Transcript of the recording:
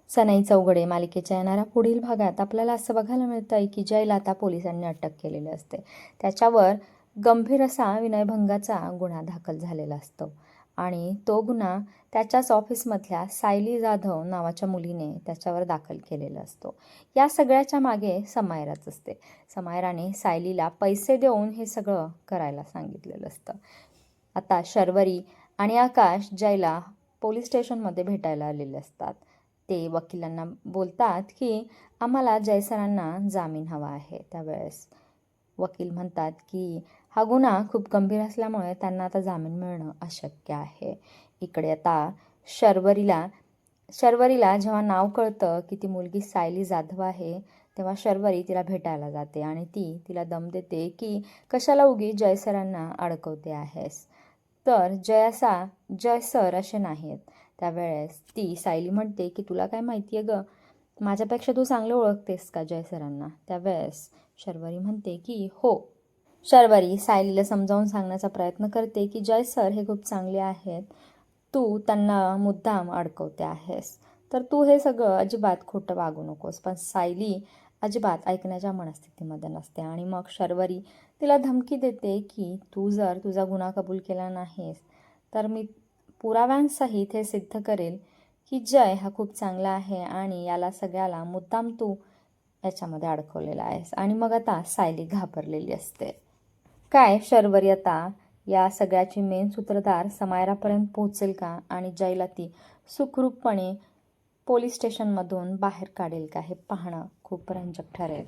सनई चौघडे मालिकेच्या येणाऱ्या पुढील भागात आपल्याला असं बघायला मिळतं आहे की जयला आता पोलिसांनी अटक केलेली असते. त्याच्यावर गंभीर असा विनयभंगाचा गुन्हा दाखल झालेला असतो आणि तो गुन्हा त्याच्याच ऑफिसमधल्या सायली जाधव नावाच्या मुलीने त्याच्यावर दाखल केलेला असतो. या सगळ्याच्या मागे समायराच असते. समायराने सायलीला पैसे देऊन हे सगळं करायला सांगितलेलं असतं. आता शर्वरी आणि आकाश जयला पोलीस स्टेशनमध्ये भेटायला आलेले असतात. ते वकिलांना बोलतात की आम्हाला जयसरांना जामीन हवा आहे. त्यावेळेस वकील म्हणतात की हा गुन्हा खूप गंभीर असल्यामुळे त्यांना आता जामीन मिळणं अशक्य आहे. इकडे आता शर्वरीला जेव्हा नाव कळतं की ती मुलगी सायली जाधव आहे, तेव्हा शर्वरी तिला भेटायला जाते आणि तिला दम देते की कशाला उगी जयसरांना अडकवते आहेस. तर जय सर असे नाहीत. त्यावेळेस ती सायली म्हणते की तुला काय माहिती आहे गं, माझ्यापेक्षा तू चांगलं ओळखतेस का जय सरांना. त्यावेळेस शर्वरी म्हणते की हो. शर्वरी सायलीला समजावून सांगण्याचा प्रयत्न करते की जय सर हे खूप चांगले आहेत, तू त्यांना मुद्दाम अडकवते आहेस. तर तू हे सगळं अजिबात खोटं वागू नकोस. पण सायली अजिबात ऐकण्याच्या मनस्थितीमध्ये नसते आणि मग शर्वरी तिला धमकी देते की तू जर तुझा गुन्हा कबूल केला नाहीस तर मी पुराव्यांसहित हे सिद्ध करेल की जय हा खूप चांगला आहे आणि याला सगळ्याला मुद्दाम तू याच्यामध्ये अडकवलेला आहेस. आणि मग आता सायली घाबरलेली असते. काय शर्वरी आता या सगळ्याची मेन सूत्रधार समायरापर्यंत पोहोचेल का आणि जयला ती सुखरूपपणे पोलीस स्टेशनमधून बाहेर काढेल का, हे पाहणं खूप रंजक ठरेल.